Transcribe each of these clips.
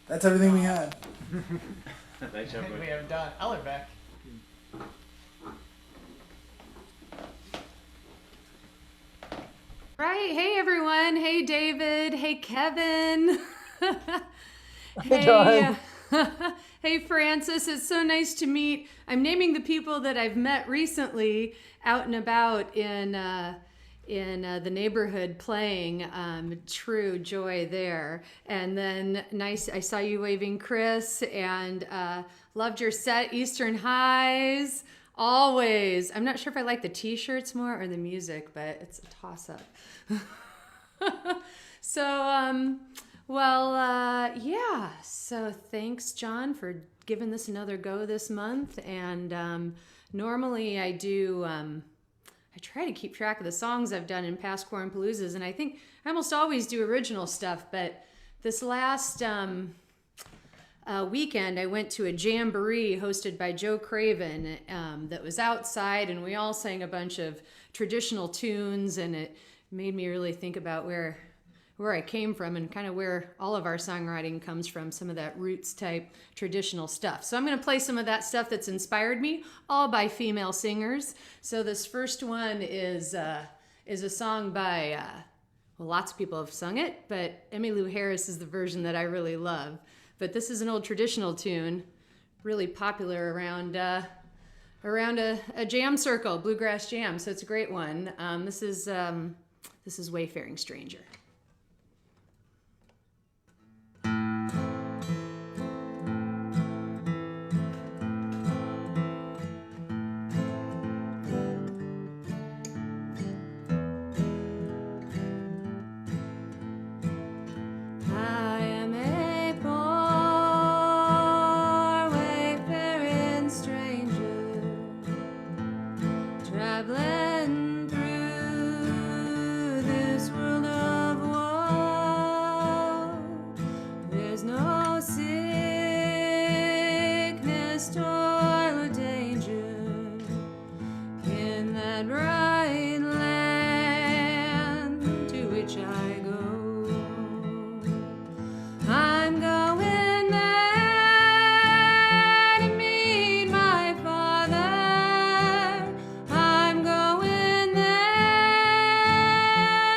That's everything we had. Nice I job, think we buddy. have done Ellerbeck. Right. Hey, everyone. Hey, David. Hey, Kevin. Hey, John. Hey, Francis. It's so nice to meet. I'm naming the people that I've met recently out and about in the neighborhood playing. True joy there. And then nice. I saw you waving, Chris, and loved your set, Eastern Highs. Always. I'm not sure if I like the t-shirts more or the music, but it's a toss-up. So, yeah. So thanks, John, for giving this another go this month. And normally I do, I try to keep track of the songs I've done in past QuaranPaloozas, and I think I almost always do original stuff, but this last weekend I went to a jamboree hosted by Joe Craven that was outside, and we all sang a bunch of traditional tunes, and it made me really think about where I came from and kind of where all of our songwriting comes from, some of that roots type traditional stuff. So I'm going to play some of that stuff that's inspired me, all by female singers. So this first one is a song by, well, lots of people have sung it, but Emmylou Harris is the version that I really love. But this is an old traditional tune, really popular around a jam circle, bluegrass jam. So it's a great one. This is Wayfaring Stranger. Traveling through this world of woe, there's no sickness, toil, or danger in that bright land to which I go. I'm going there to meet my Father. I'm going there,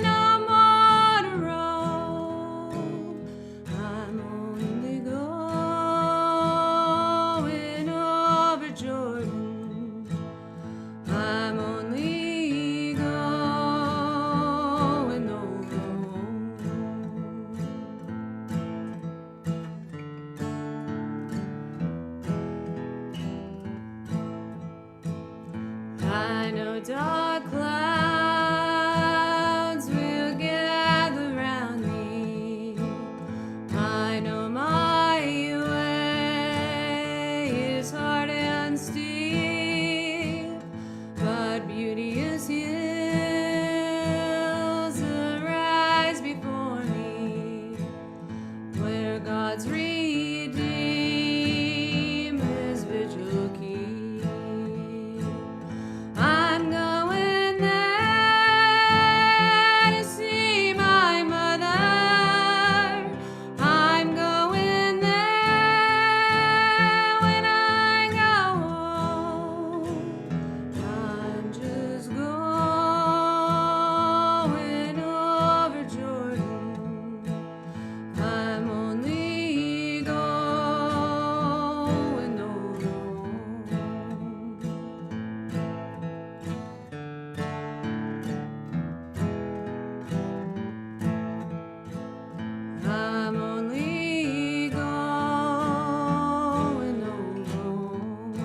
no more to roam. I'm only going over Jordan. I'm only going over home. I know dark clouds will gather round me. I know my way is hard and steep, but beauteous hills arise before me, where God's Redeemer's vigil keep. I'm going there to see my mother. I'm going there when I go home. I'm just going over Jordan. I'm only going over home. I'm only going over home.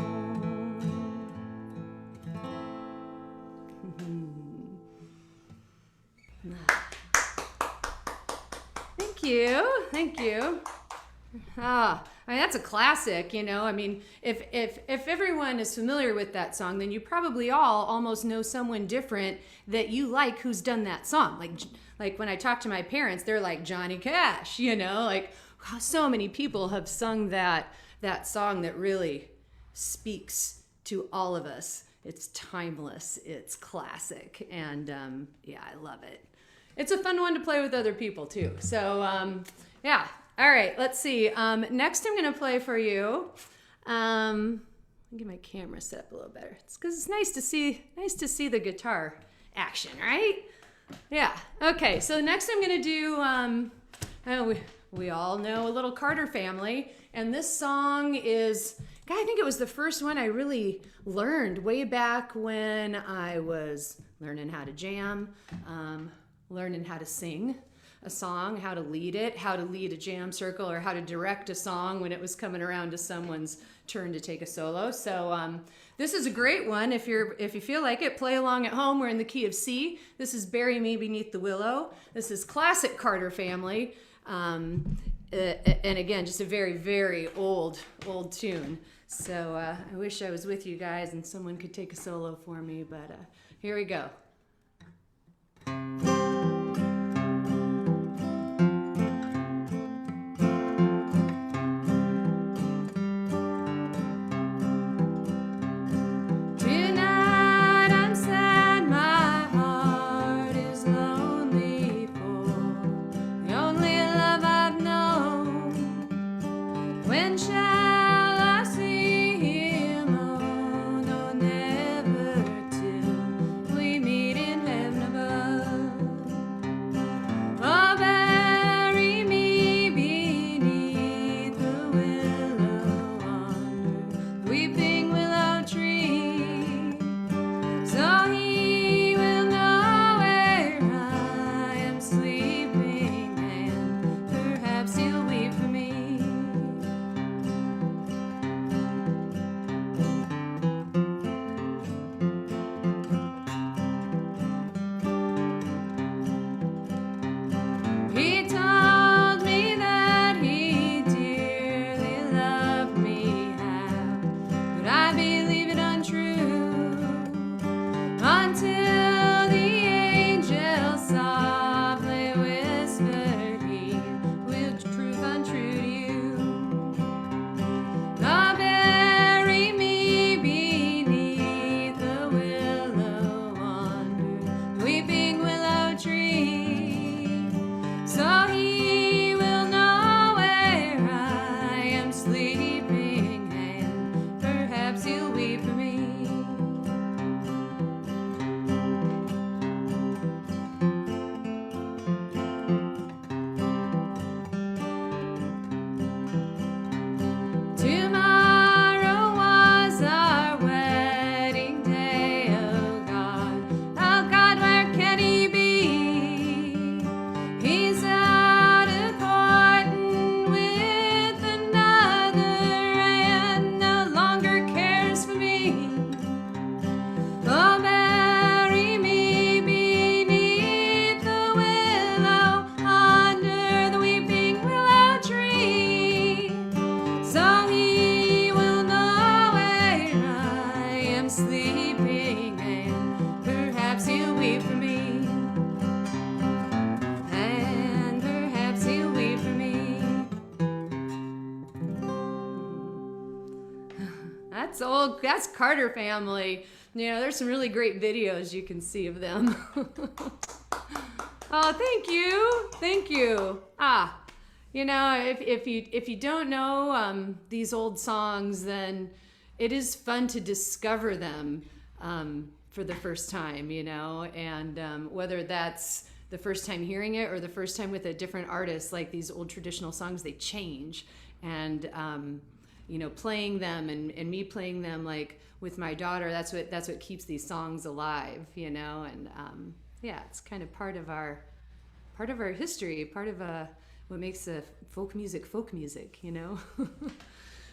Thank you. Thank you. I mean, that's a classic, you know. I mean, if everyone is familiar with that song, then you probably all almost know someone different that you like who's done that song. Like when I talk to my parents, they're like Johnny Cash, you know, like so many people have sung that song that really speaks to all of us. It's timeless, it's classic, and yeah, I love it. It's a fun one to play with other people too. So yeah, All right, let's see. Next, I'm going to play for you. Let me get my camera set up a little better. It's because it's nice to see the guitar action, right? Yeah. Okay. So next, I'm going to do. We all know a little Carter Family, and this song is. God, I think it was the first one I really learned way back when I was learning how to jam, learning how to sing a song, how to lead it, how to lead a jam circle, or how to direct a song when it was coming around to someone's turn to take a solo. So this is a great one. If you feel like it, play along at home. We're in the key of C. This is Bury Me Beneath the Willow. This is classic Carter Family. And again, just a very, very old tune. So I wish I was with you guys and someone could take a solo for me, but here we go. That's Carter Family. You know, there's some really great videos you can see of them. Oh, thank you. You know, if you don't know these old songs, then it is fun to discover them for the first time. You know, and whether that's the first time hearing it or the first time with a different artist, like these old traditional songs, they change. And you know, playing them and me playing them like with my daughter, that's what keeps these songs alive, you know. And yeah, it's kind of part of our history, part of what makes folk music, you know.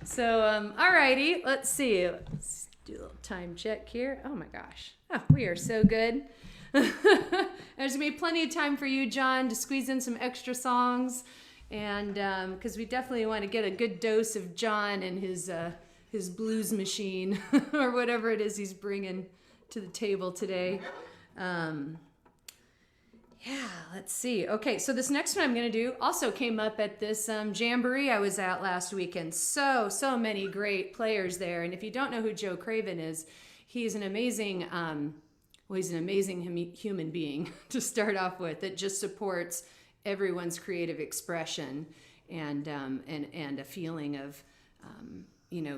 So alrighty, let's see, let's do a little time check here. Oh my gosh, we are so good. There's gonna be plenty of time for you, John, to squeeze in some extra songs. And because we definitely want to get a good dose of John and his blues machine or whatever it is he's bringing to the table today. Yeah, let's see. Okay, so this next one I'm going to do also came up at this jamboree I was at last weekend. So many great players there. And if you don't know who Joe Craven is, he's an amazing, he's an amazing human being to start off with that just supports everyone's creative expression. and a feeling of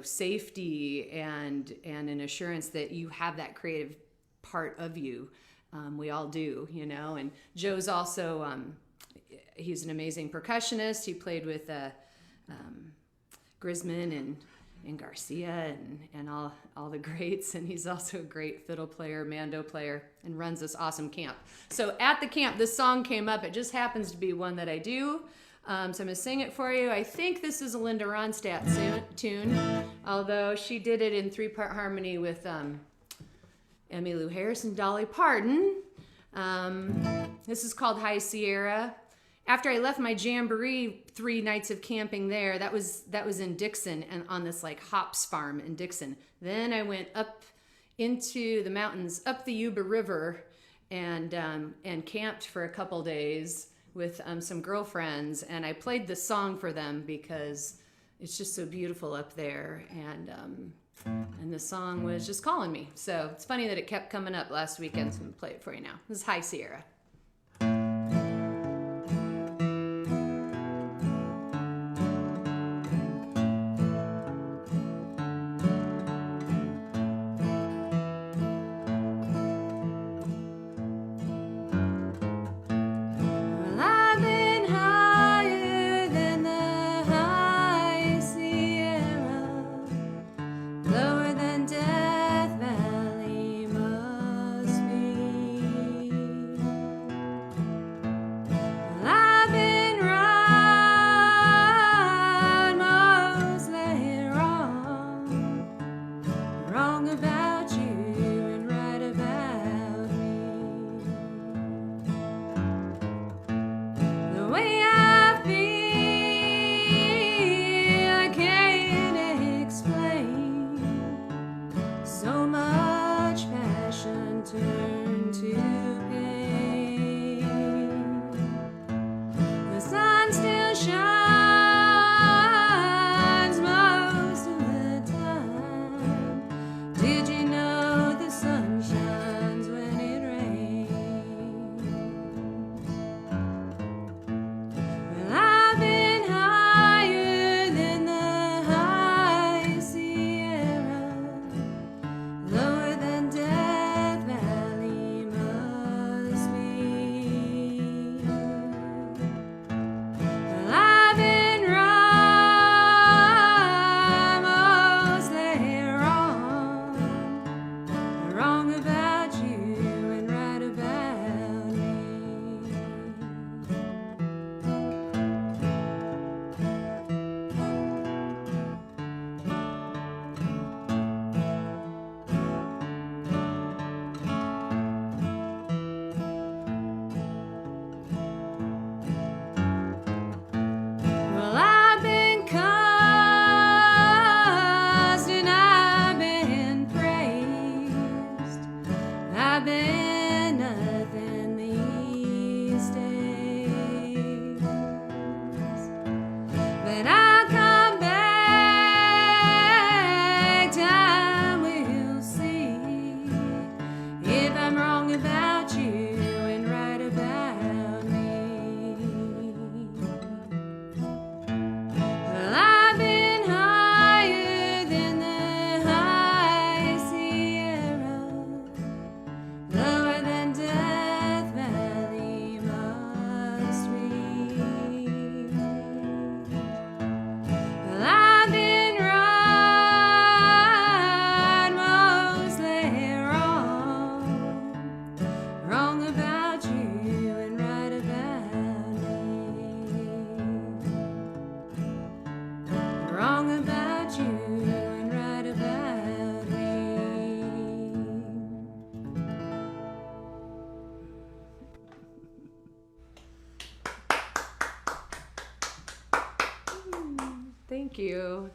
safety and an assurance that you have that creative part of you. We all do, and Joe's also he's an amazing percussionist. He played with Grisman and Garcia and all the greats, and he's also a great fiddle player, mando player, and runs this awesome camp. So at the camp, this song came up. It just happens to be one that I do. So I'm going to sing it for you. I think this is a Linda Ronstadt tune, although she did it in 3-part harmony with Emmylou Harris and Dolly Parton. This is called High Sierra. After I left my jamboree 3 nights of camping there, that was in Dixon and on this like hops farm in Dixon. Then I went up into the mountains, up the Yuba River, and camped for a couple days with some girlfriends. And I played this song for them because it's just so beautiful up there. And the song was just calling me. So it's funny that it kept coming up last weekend. So I'm going to play it for you now. This is High Sierra.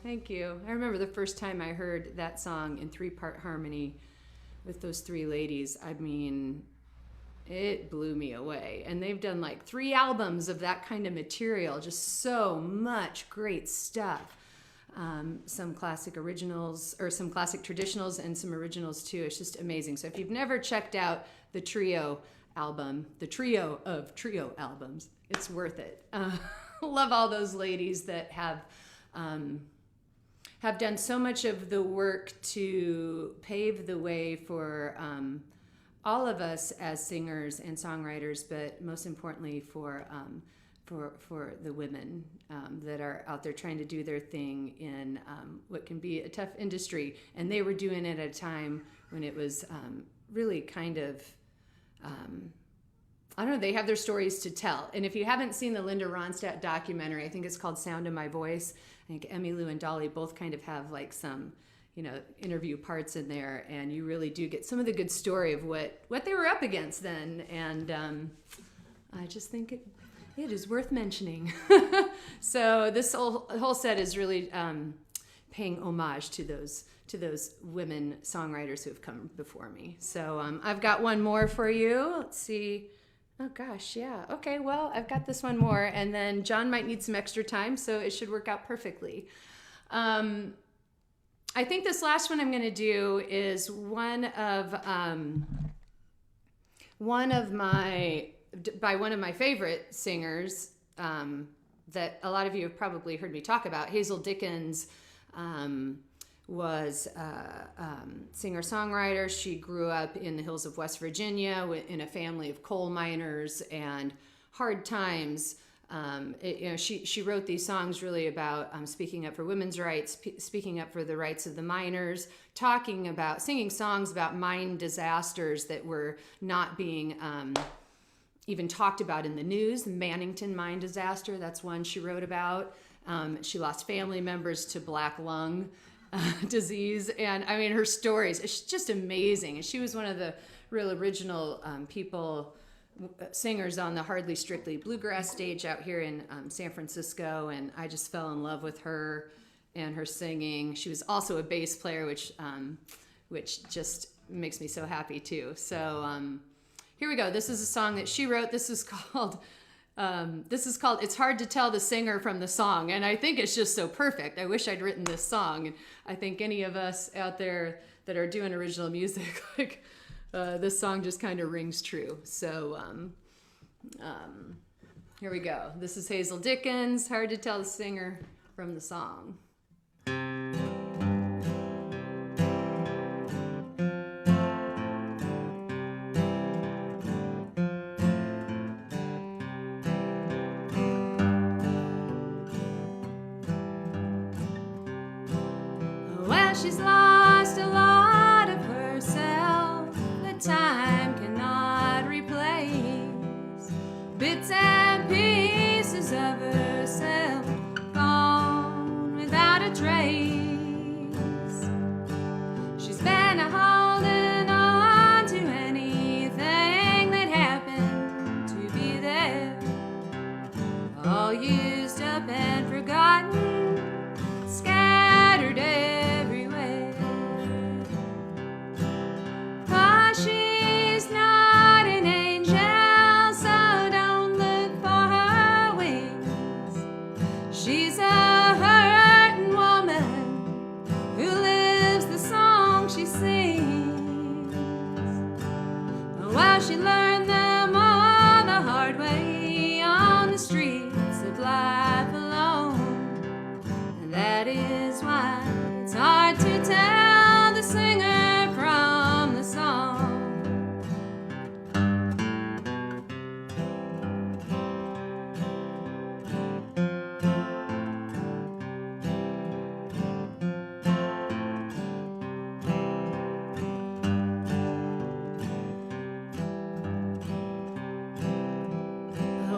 Thank you. I remember the first time I heard that song in 3-part harmony with those 3 ladies. I mean, it blew me away. And they've done like 3 albums of that kind of material, just so much great stuff. Some classic originals, or some classic traditionals, and some originals too. It's just amazing. So if you've never checked out the trio album, the trio of trio albums, it's worth it. love all those ladies that have done so much of the work to pave the way for all of us as singers and songwriters, but most importantly for the women that are out there trying to do their thing in what can be a tough industry. And they were doing it at a time when it was really kind of, I don't know, they have their stories to tell. And if you haven't seen the Linda Ronstadt documentary, I think it's called Sound of My Voice. I think Emmylou and Dolly both kind of have like some, interview parts in there, and you really do get some of the good story of what they were up against then. And I just think it is worth mentioning. So this whole set is really paying homage to those women songwriters who have come before me. So I've got one more for you. Let's see. Oh gosh, yeah. Okay, well, I've got this one more, and then John might need some extra time, so it should work out perfectly. I think this last one I'm going to do is one of my favorite singers that a lot of you have probably heard me talk about. Hazel Dickens was a singer-songwriter. She grew up in the hills of West Virginia in a family of coal miners and hard times. She wrote these songs really about speaking up for women's rights, speaking up for the rights of the miners, singing songs about mine disasters that were not being even talked about in the news. The Mannington mine disaster, that's one she wrote about. She lost family members to black lung disease, and I mean her stories, it's just amazing. And she was one of the real original singers on the Hardly Strictly Bluegrass stage out here in San Francisco, and I just fell in love with her and her singing. She was also a bass player, which just makes me so happy too. So here we go. This is a song that she wrote. This is called It's Hard to Tell the Singer from the Song, and I think it's just so perfect. I wish I'd written this song, and I think any of us out there that are doing original music, like this song just kind of rings true. So here we go. This is Hazel Dickens, Hard to Tell the Singer from the Song. Well, she's lost a lot of herself that time cannot replace. Bits and pieces of herself gone without a trace. She's been holding on to anything that happened to be there, all used up and forgotten, scattered everywhere. 'Cause she's not an angel, so don't look for her wings. She's a hurting woman who lives the song she sings. Well, she learned them all the hard way on the streets of life alone. And that is why it's hard to tell the singer from the song.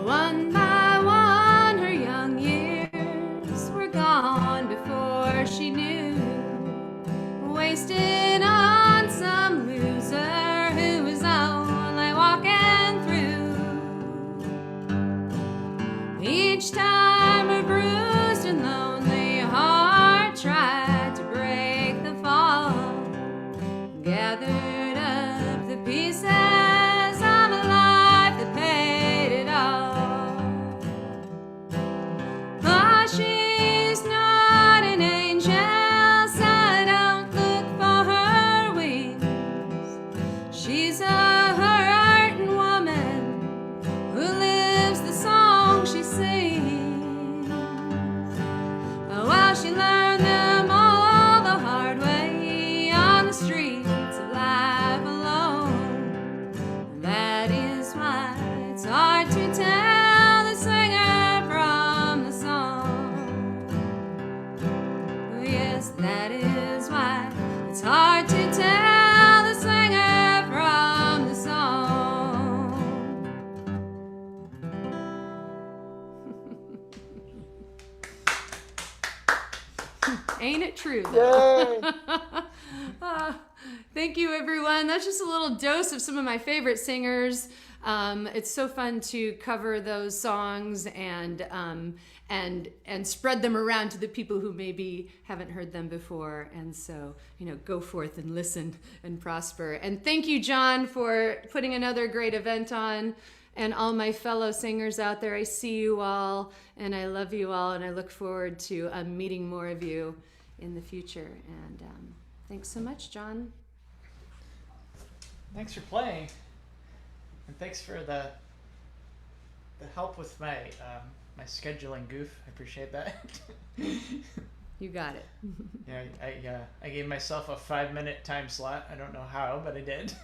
One by one, her young years were gone before she knew That is why it's hard to tell the singer from the song. Ain't it true, though? Thank you, everyone. That's just a little dose of some of my favorite singers. It's so fun to cover those songs and spread them around to the people who maybe haven't heard them before. And so, go forth and listen and prosper. And thank you, John, for putting another great event on. And all my fellow singers out there, I see you all, and I love you all, and I look forward to meeting more of you in the future. And thanks so much, John. Thanks for playing, and thanks for the help with my my scheduling goof. I appreciate that. You got it. Yeah, I gave myself a 5-minute time slot. I don't know how, but I did.